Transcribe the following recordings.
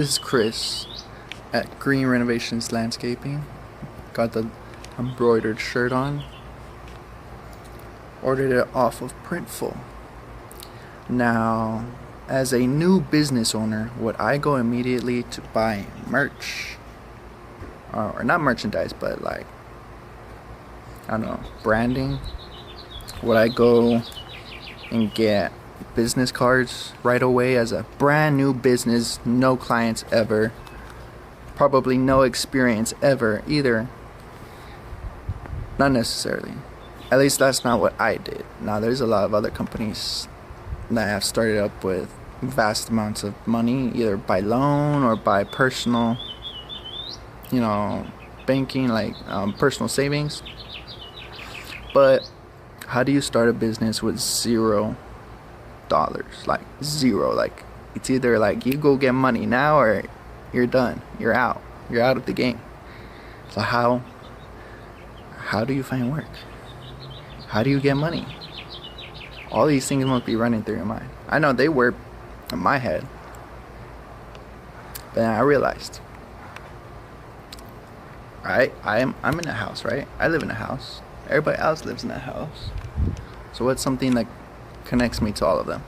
This is Chris at Green Renovations Landscaping. Got the embroidered shirt on. Ordered it off of Printful. Now, as a new business owner, would I go immediately to buy merch? Or not merchandise, but like, I don't know, branding? Would I go and get business cards right away as a brand new business, no clients ever, probably no experience ever either? Not necessarily. At least that's not what I did. Now there's a lot of other companies that have started up with vast amounts of money, either by loan or by personal, banking, like personal savings. But how do you start a business with $0? Like zero. Like it's either like you go get money now or you're done. You're out of the game. So how do you find work? How do you get money? All these things must be running through your mind. I know they were in my head, but then I realized, I'm in a house, right? I live in a house. Everybody else lives in that house. So what's something that connects me to all of them?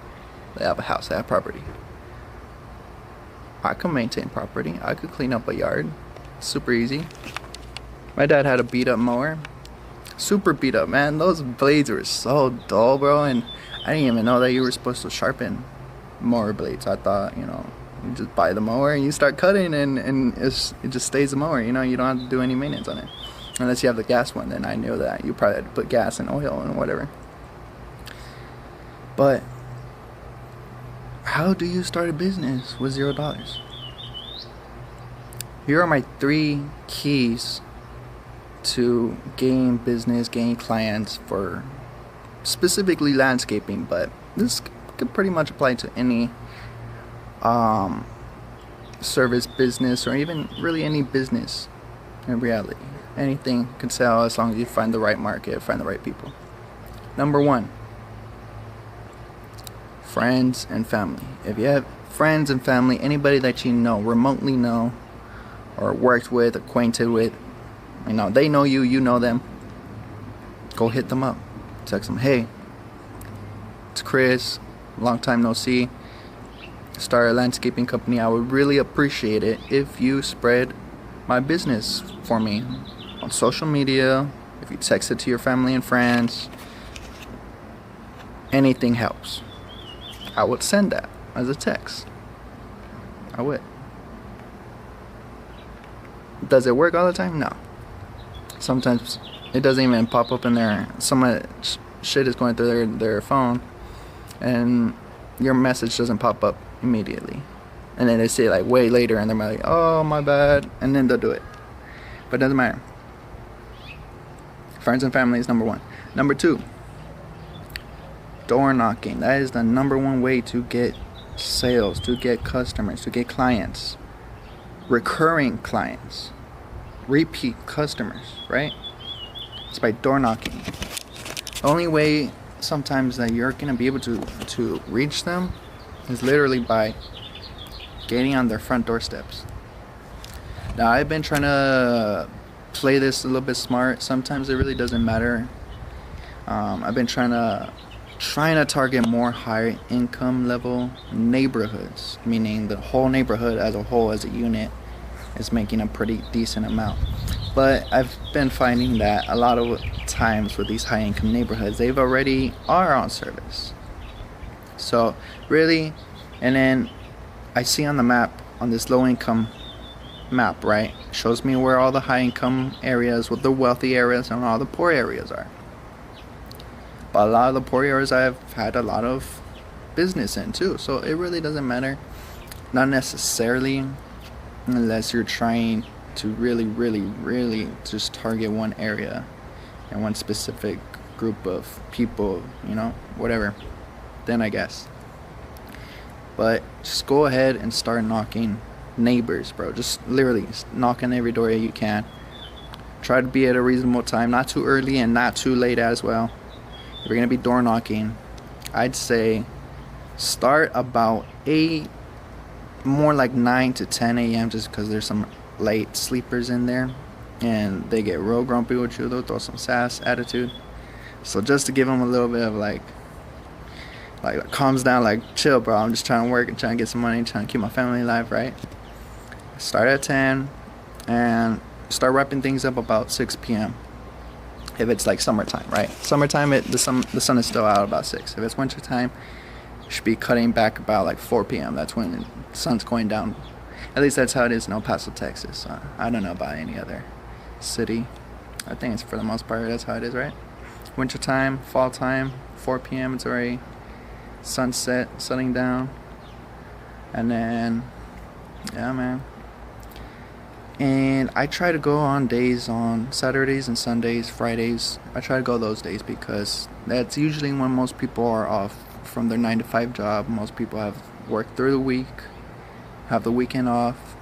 They have a house, they have property. I can maintain property. I could clean up a yard. Super easy. My dad had a beat up mower. Super beat up, man. Those blades were so dull, bro. And I didn't even know that you were supposed to sharpen mower blades. I thought, you just buy the mower and you start cutting and it just stays a mower. You don't have to do any maintenance on it. Unless you have the gas one, then I knew that you probably had to put gas and oil and whatever. But how do you start a business with $0? Here are my 3 keys to gain business, gain clients for specifically landscaping, but this could pretty much apply to any service business or even really any business in reality. Anything can sell as long as you find the right market, find the right people. Number 1, friends and family. If you have friends and family, anybody that you know, remotely know, or worked with, acquainted with, they know you, you know them, go hit them up. Text them, hey, it's Chris, long time no see, start a landscaping company. I would really appreciate it if you spread my business for me on social media, if you text it to your family and friends. Anything helps. I would send that as a text. I would. Does it work all the time? No. Sometimes it doesn't even pop up in there. Some shit is going through their phone and your message doesn't pop up immediately. And then they say like way later and they're like, oh my bad, and then they'll do it. But it doesn't matter. Friends and family is number 1. Number 2, door knocking. That is the number 1 way to get sales, to get customers, to get clients, recurring clients, repeat customers, right? It's by door knocking. The only way sometimes that you're gonna be able to reach them is literally by getting on their front doorsteps. Now I've been trying to play this a little bit smart. Sometimes it really doesn't matter. I've been trying to target more higher income level neighborhoods, meaning the whole neighborhood as a whole, as a unit, is making a pretty decent amount. But I've been finding that a lot of times with these high income neighborhoods, they've already are on service. So really, and then I see on the map, on this low income map, right, shows me where all the high income areas, with the wealthy areas, and all the poor areas are. But a lot of the poor areas I've had a lot of business in too. So it really doesn't matter. Not necessarily, unless you're trying to really just target one area and one specific group of people, whatever. Then I guess. But just go ahead and start knocking neighbors, bro. Just literally knock on every door you can. Try to be at a reasonable time, not too early and not too late as well. If you're gonna be door knocking, I'd say start about 8 more like 9 to 10 a.m. just because there's some late sleepers in there, and they get real grumpy with you. They'll throw some sass attitude. So just to give them a little bit of like calms down, like chill, bro. I'm just trying to work and trying to get some money, trying to keep my family alive, right? Start at 10 and start wrapping things up about 6 p.m. If it's like summertime, right? Summertime, the sun is still out about 6. If it's wintertime, you should be cutting back about like 4 p.m. That's when the sun's going down. At least that's how it is in El Paso, Texas. I don't know about any other city. I think it's for the most part that's how it is, right? Wintertime, fall time, 4 p.m. it's already sunset, setting down. And then, yeah, man. And I try to go on days on Saturdays and Sundays, Fridays. I try to go those days because that's usually when most people are off from their 9 to 5 job. Most people have worked through the week, have the weekend off,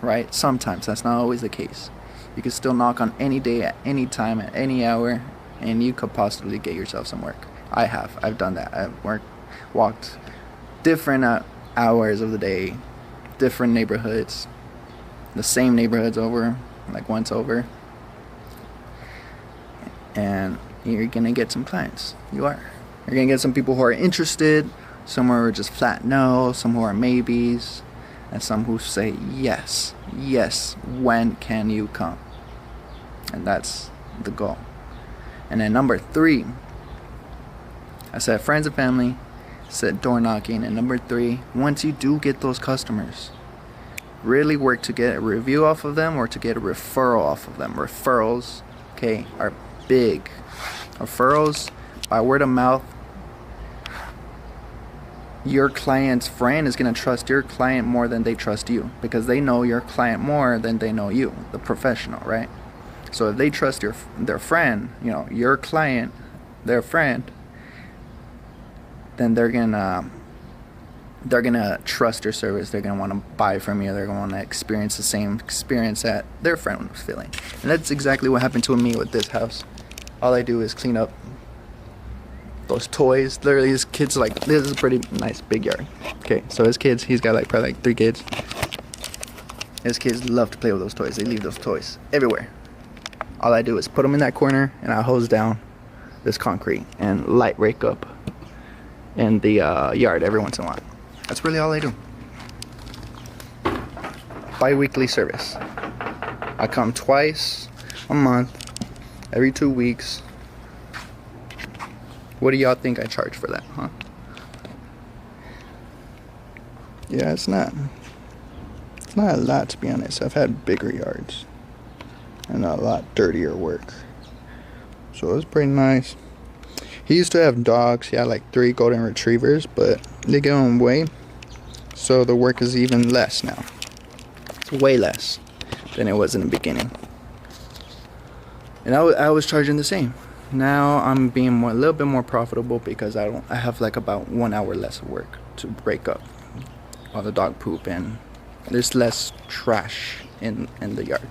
right? Sometimes that's not always the case. You can still knock on any day, at any time, at any hour, and you could possibly get yourself some work. I've done that. I've walked different hours of the day, different neighborhoods, the same neighborhoods over, like once over, and you're gonna get some clients. You're gonna get some people who are interested, some who are just flat no, some who are maybes, and some who say yes, when can you come? And that's the goal. And then number 3, I said friends and family, said door knocking. And number 3, once you do get those customers, really work to get a review off of them or to get a referral off of them. Referrals, okay, are big. Referrals by word of mouth. Your client's friend is going to trust your client more than they trust you, because they know your client more than they know you, the professional, right? So if they trust their friend, your client, their friend, then they're gonna trust your service. They're gonna want to buy from you. They're gonna want to experience the same experience that their friend was feeling. And that's exactly what happened to me with this house. All I do is clean up those toys. Literally, his kids this is a pretty nice big yard. Okay, so his kids, he's got probably 3 kids. His kids love to play with those toys. They leave those toys everywhere. All I do is put them in that corner, and I hose down this concrete and light rake up in the yard every once in a while. That's really all I do. Bi-weekly service. I come twice a month, every 2 weeks. What do y'all think I charge for that, huh? Yeah, it's not a lot, to be honest. I've had bigger yards and a lot dirtier work, so it's pretty nice. He used to have dogs. He had 3 golden retrievers, but they gave him away, so the work is even less now. It's way less than it was in the beginning. And I was charging the same. Now I'm being a little bit more profitable because I have about 1 hour less of work to break up all the dog poop, and there's less trash in the yard.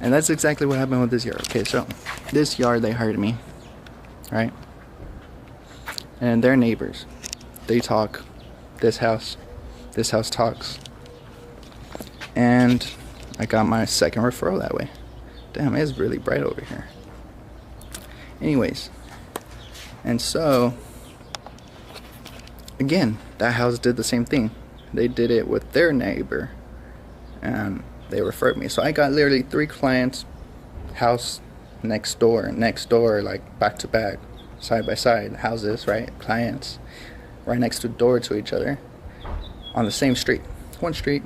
And that's exactly what happened with this yard. Okay, so this yard, they hired me, right? And they're neighbors. They talk. This house talks. And I got my second referral that way. Damn, it's really bright over here. Anyways, and so, again, that house did the same thing. They did it with their neighbor, and they referred me. So I got literally 3 clients, house next door, back to back, side by side, houses, right? Clients right next to door to each other on the same street, one street.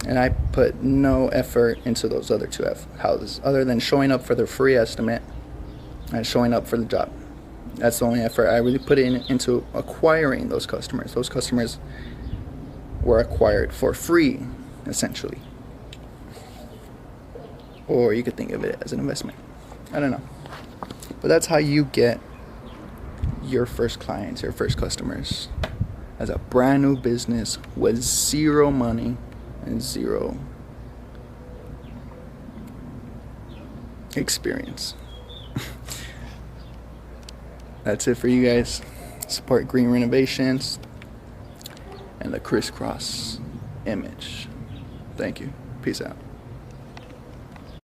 And I put no effort into those other 2 houses other than showing up for the free estimate and showing up for the job. That's the only effort I really put into acquiring those customers. Those customers were acquired for free, essentially. Or you could think of it as an investment. I don't know. But that's how you get your first clients, your first customers, as a brand new business with 0 money and 0 experience. That's it for you guys. Support Green Renovations. and the CrissCross image. Thank you. Peace out.